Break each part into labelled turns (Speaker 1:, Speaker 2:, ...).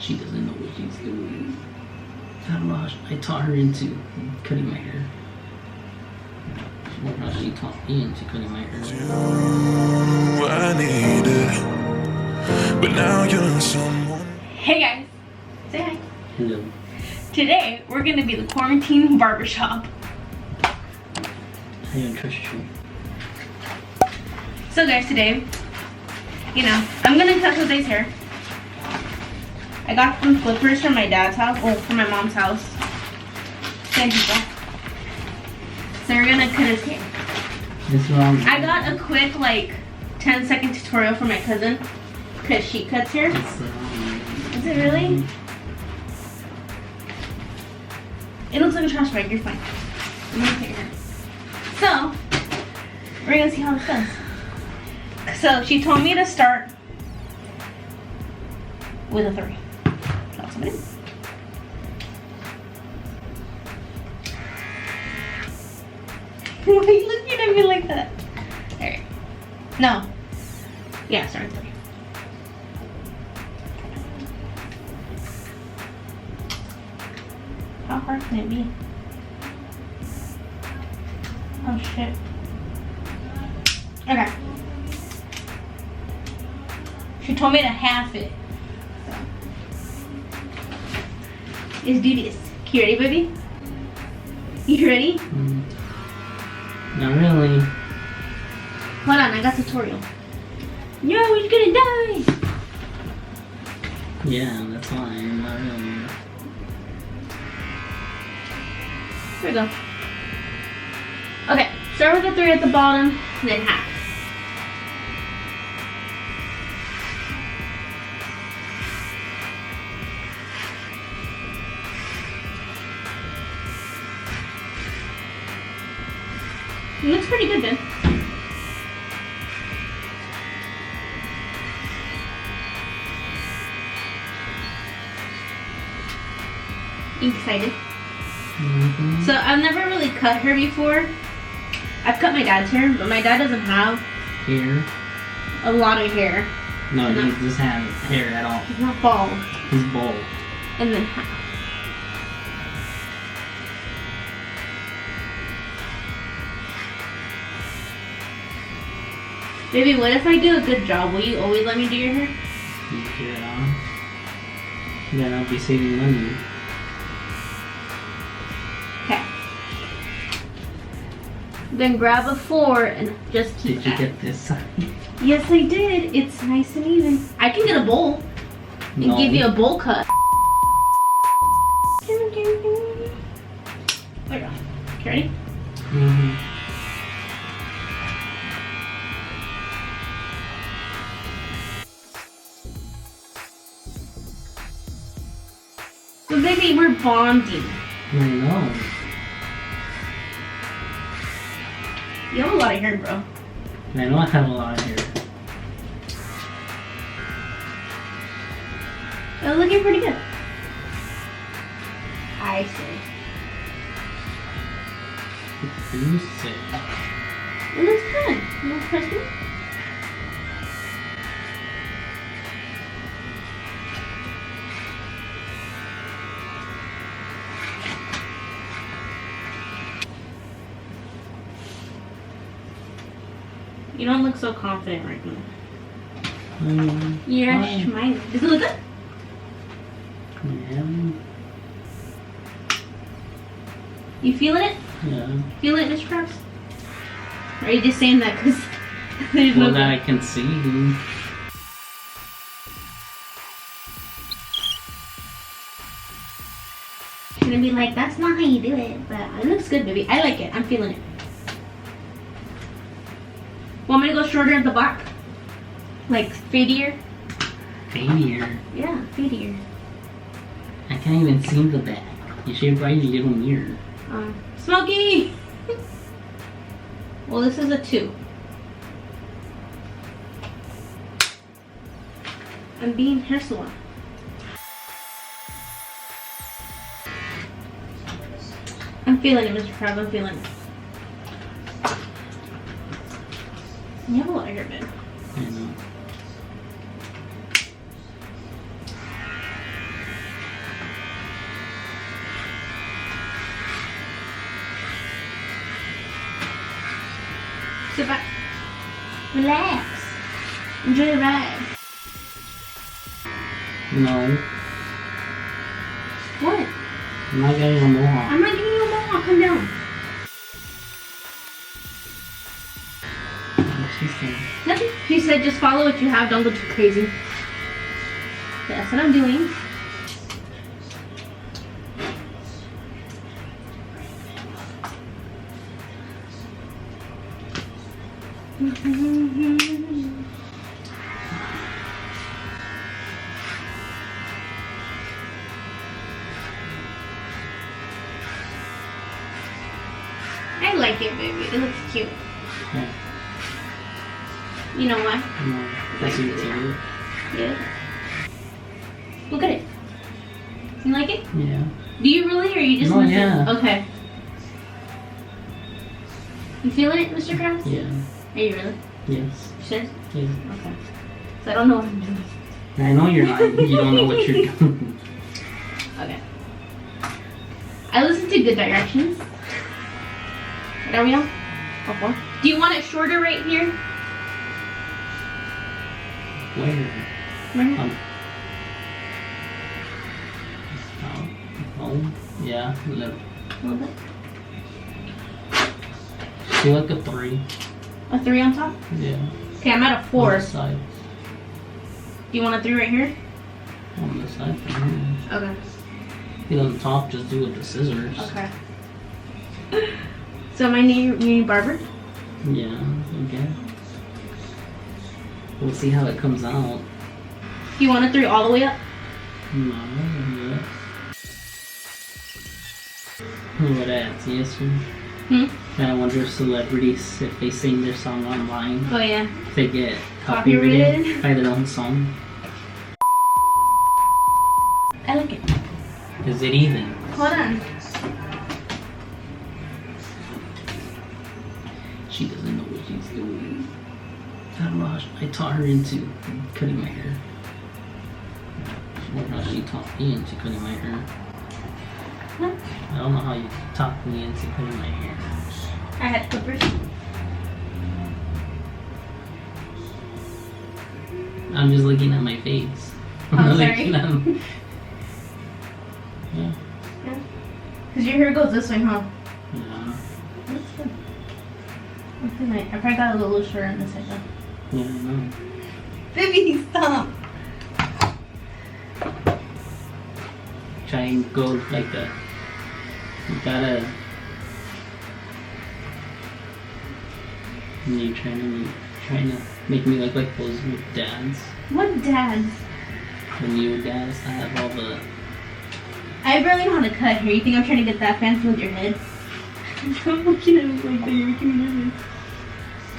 Speaker 1: She doesn't know what she's doing. I don't know how I taught her into cutting my hair. Or how she taught me into cutting my hair.
Speaker 2: I needed, but now you're someone.
Speaker 3: Hey guys, say hi.
Speaker 1: Hello.
Speaker 3: Today we're gonna be the quarantine barbershop.
Speaker 1: I don't trust you.
Speaker 3: So guys, today, I'm gonna cut Jose's hair. I got some clippers from my dad's house, from my mom's house. Same people. So we're gonna cut his hair.
Speaker 1: What's wrong?
Speaker 3: I got a quick 10-second tutorial from my cousin, cause she cuts hair. Is it really? It looks like a trash bag. You're fine. I'm gonna cut your hair. So we're gonna see how this goes. So she told me to start with a 3. That's what it is. Why are you looking at me like that? Alright. No. Yeah, start with 3. How hard can it be? Oh shit. Okay. She told me to half it. So. Let's do this. You ready, baby? You ready?
Speaker 1: Not really.
Speaker 3: Hold on, I got tutorial. No, he's gonna die!
Speaker 1: Yeah, that's why. Not really.
Speaker 3: Here we go. Okay, start with the 3 at the bottom, then half. It looks pretty good then. You excited?
Speaker 1: Mm-hmm.
Speaker 3: So I've never really cut her before. I've cut my dad's hair, but my dad doesn't have
Speaker 1: Hair?
Speaker 3: a lot of hair.
Speaker 1: No, he doesn't have hair at all.
Speaker 3: He's not bald.
Speaker 1: He's bald.
Speaker 3: And then half. Baby, what if I do a good job? Will you always let me do your hair?
Speaker 1: Yeah. Then I'll be saving money.
Speaker 3: Okay. Then grab a 4 and just keep
Speaker 1: Did you
Speaker 3: that.
Speaker 1: get this side?
Speaker 3: Yes, I did. It's nice and even. I can get a bowl and
Speaker 1: No.
Speaker 3: give you a bowl cut. There we go. Okay, ready?
Speaker 1: Mm-hmm.
Speaker 3: So baby, we're bonding.
Speaker 1: I know.
Speaker 3: You have a lot of hair, bro.
Speaker 1: I know I have a lot of hair.
Speaker 3: It's looking pretty good. I see.
Speaker 1: You say.
Speaker 3: It looks good. It looks crispy. You don't look so confident right now. You're
Speaker 1: fine.
Speaker 3: smiling. Does it look good?
Speaker 1: Yeah.
Speaker 3: You feeling it?
Speaker 1: Yeah.
Speaker 3: Feel it, XimerTracks? Or are you just saying that because there's
Speaker 1: Well,
Speaker 3: no
Speaker 1: that I can see.
Speaker 3: You're gonna be like, that's not how you do it. But it looks good, baby. I like it. I'm feeling it. Want me to go shorter at the back? Like fadier?
Speaker 1: Fadier.
Speaker 3: Yeah, fadier.
Speaker 1: I can't even see the back. You should buy a little mirror.
Speaker 3: Smokey! Well, this is a 2. I'm being hair salon. I'm feeling it, Mr. Crab. I'm feeling it. You have a lot of hair, babe.
Speaker 1: I know.
Speaker 3: Sit back. Relax. Enjoy the ride.
Speaker 1: No.
Speaker 3: What?
Speaker 1: I'm not getting a mohawk.
Speaker 3: I'm not giving you a mohawk. Come down.
Speaker 1: What's she saying?
Speaker 3: Nothing. She said just follow what you have. Don't go too crazy. That's what I'm doing. I like it, baby. It looks cute.
Speaker 1: Yeah.
Speaker 3: You know why?
Speaker 1: No. That's irritating.
Speaker 3: Yeah. Look at it. You like it?
Speaker 1: Yeah.
Speaker 3: Do you really, or you just
Speaker 1: No,
Speaker 3: listen?
Speaker 1: yeah.
Speaker 3: Okay. You feeling it, Mr. Krabs?
Speaker 1: Yeah.
Speaker 3: Are you really?
Speaker 1: Yes.
Speaker 3: Sure?
Speaker 1: Yes.
Speaker 3: Okay. So I don't know what I'm doing.
Speaker 1: I know you're not. You don't know what you're doing.
Speaker 3: Okay. I listen to Good Directions. What are we on? Oh, 4. Do you want it shorter right here?
Speaker 1: Where?
Speaker 3: Right here?
Speaker 1: Oh, yeah. Look.
Speaker 3: A little bit.
Speaker 1: Do like a 3.
Speaker 3: A 3 on top?
Speaker 1: Yeah.
Speaker 3: Okay, I'm at a 4.
Speaker 1: On the side.
Speaker 3: Do you want a 3 right here?
Speaker 1: On the side. Mm-hmm.
Speaker 3: Okay.
Speaker 1: Get on the top, just do it with the scissors.
Speaker 3: Okay. So my new barber?
Speaker 1: Yeah, okay. We'll see how it comes out.
Speaker 3: Do you want a 3 all the way up?
Speaker 1: No, yeah. What ads? Yes,
Speaker 3: Hmm?
Speaker 1: I wonder if celebrities, if they sing their song online,
Speaker 3: Oh yeah.
Speaker 1: if they get
Speaker 3: Copyrighted?
Speaker 1: copyrighted by their own song.
Speaker 3: I like it.
Speaker 1: Is it even?
Speaker 3: Hold on.
Speaker 1: She doesn't know what she's doing. I don't know how I taught her into cutting my hair. Or how she taught me into cutting my hair.
Speaker 3: What?
Speaker 1: I don't know how you taught me into cutting my hair.
Speaker 3: I had clippers.
Speaker 1: I'm just looking at my face.
Speaker 3: Oh,
Speaker 1: I'm
Speaker 3: sorry.
Speaker 1: looking at yeah.
Speaker 3: Yeah. Because your hair goes this way, huh?
Speaker 1: Yeah.
Speaker 3: That's good. That's good. I probably got a little shorter on this side though.
Speaker 1: Yeah, I know.
Speaker 3: Baby, stop.
Speaker 1: Try and go like a. You gotta. You're trying to make me look like those dads.
Speaker 3: What dads?
Speaker 1: The new dads that have all the.
Speaker 3: I barely know how to cut hair. You think I'm trying to get that fancy with your head? I'm looking at it like that. You're making me nervous.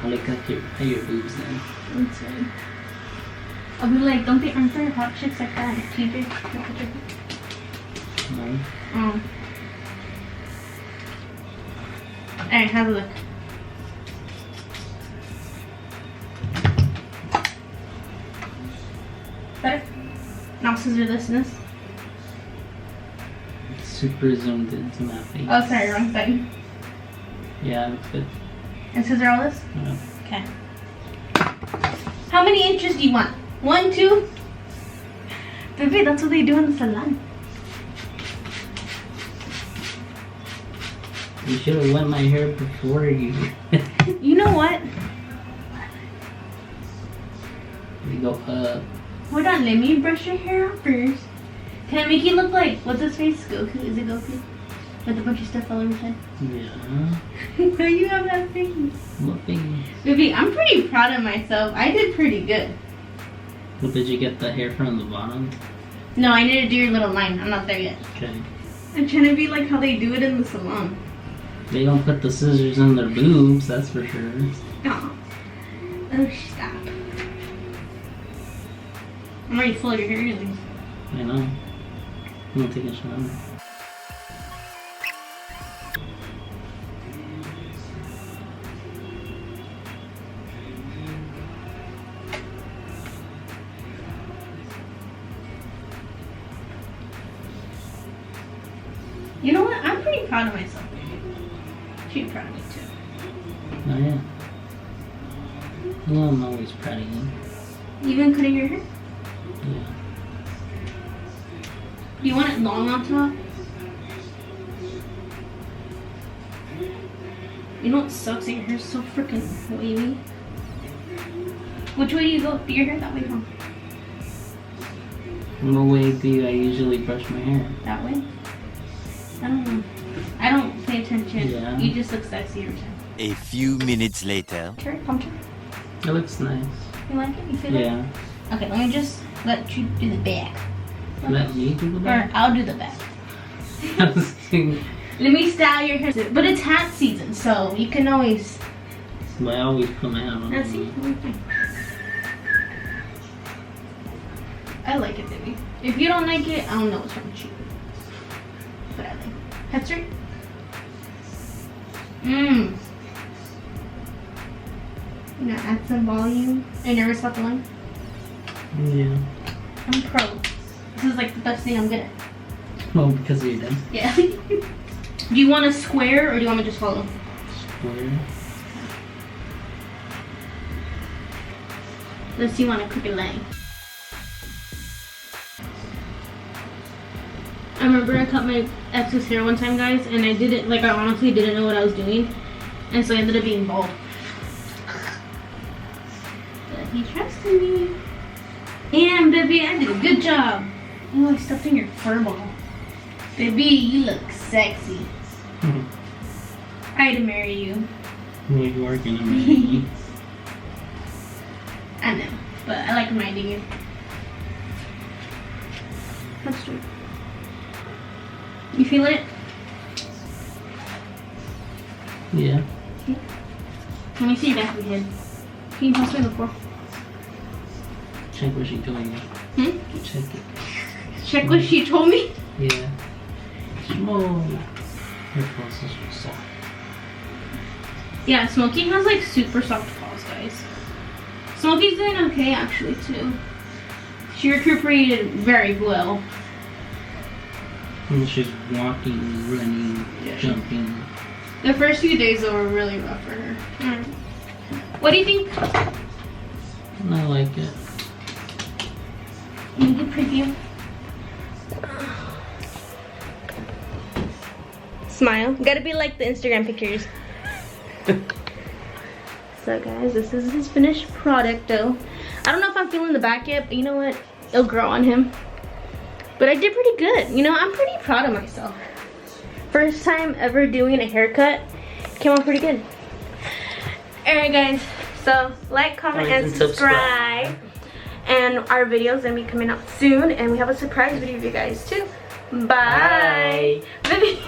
Speaker 1: I'll look at your boobs then.
Speaker 3: That's fine. I'll be like, aren't there hot chicks like that? TJ?
Speaker 1: No.
Speaker 3: Oh. Alright, have a look. Better? Now scissor this and this.
Speaker 1: Super zoomed into my face.
Speaker 3: Oh, sorry, wrong side.
Speaker 1: Yeah, looks good.
Speaker 3: And scissor all this?
Speaker 1: Yeah.
Speaker 3: Okay. How many inches do you want? 1, 2? Baby, that's what they do in the salon.
Speaker 1: You should have wet my hair before you.
Speaker 3: You know what?
Speaker 1: We go up.
Speaker 3: Hold on, let me brush your hair out first. Can I make you look like, what's his face? Goku? Is it Goku? With a bunch of stuff all over his head?
Speaker 1: Yeah.
Speaker 3: Why you have that face?
Speaker 1: What thing?
Speaker 3: Baby, I'm pretty proud of myself. I did pretty good.
Speaker 1: Well, did you get the hair from the bottom?
Speaker 3: No, I need to do your little line. I'm not there yet.
Speaker 1: Okay.
Speaker 3: I'm trying to be like how they do it in the salon.
Speaker 1: They don't put the scissors in their boobs, that's for sure.
Speaker 3: Oh, oh stop. I'm already full of your hair anyways.
Speaker 1: I know. I'm gonna take a shower.
Speaker 3: You know what? I'm pretty proud of myself. She's proud of me too.
Speaker 1: Oh yeah. Well, I'm always proud of you.
Speaker 3: Even cutting your hair?
Speaker 1: Yeah.
Speaker 3: Do you want it long on top? You know what sucks? Your hair's so freaking wavy. Which way do you go? Do your hair that way, huh?
Speaker 1: What way do I usually brush my hair?
Speaker 3: That way? I don't know. I don't pay attention.
Speaker 1: Yeah.
Speaker 3: You just look sexy every time.
Speaker 4: A few minutes later.
Speaker 3: Sure, pumpkin.
Speaker 1: It looks nice.
Speaker 3: You like it? You feel it?
Speaker 1: Yeah.
Speaker 3: Okay, let me just let you do the back.
Speaker 1: Let me do the
Speaker 3: Or
Speaker 1: back?
Speaker 3: I'll do the back.
Speaker 1: I was thinking,
Speaker 3: Let me style your hair. But it's hat season, so you can always...
Speaker 1: but I always put my hat on.
Speaker 3: Let's see. I like it, baby. If you don't like it, I don't know what's wrong with you. But I like it. Head straight. Mmm. You know, add some volume. Are you nervous about the line?
Speaker 1: Yeah.
Speaker 3: I'm pro. This is like the best thing I'm good at.
Speaker 1: Well, because you're done.
Speaker 3: Yeah. Do you want a square or do you want me to just follow?
Speaker 1: Square.
Speaker 3: Let's see, you want a crooked line. I remember I cut my ex's hair one time, guys, and I didn't, like, I honestly didn't know what I was doing. And so I ended up being bald. But he trusted me. And, baby, I did a good job. Oh, I stepped in your fur ball. Baby, you look sexy. I had to marry you.
Speaker 1: You are gonna marry me.
Speaker 3: I know, but I like reminding you. That's true. You feel it?
Speaker 1: Yeah.
Speaker 3: Let me see your back of your head. Can you pass me the floor?
Speaker 1: Check what she told you.
Speaker 3: Hmm?
Speaker 1: Check it.
Speaker 3: Check what she told me?
Speaker 1: Yeah. Small. Her paws are soft.
Speaker 3: Yeah, Smokey has like super soft paws, guys. Smokey's doing okay actually too. She recuperated very well.
Speaker 1: And she's walking, running, jumping.
Speaker 3: The first few days though were really rough for her. What do you think?
Speaker 1: I like it.
Speaker 3: You need a preview. Smile. Gotta be like the Instagram pictures. So guys, this is his finished product though. I don't know if I'm feeling the back yet, but you know what? It'll grow on him. But I did pretty good. You know, I'm pretty proud of myself. First time ever doing a haircut. Came out pretty good. Alright guys, so like, comment, and subscribe. And our video's gonna be coming out soon. And we have a surprise video for you guys too. Bye. Bye.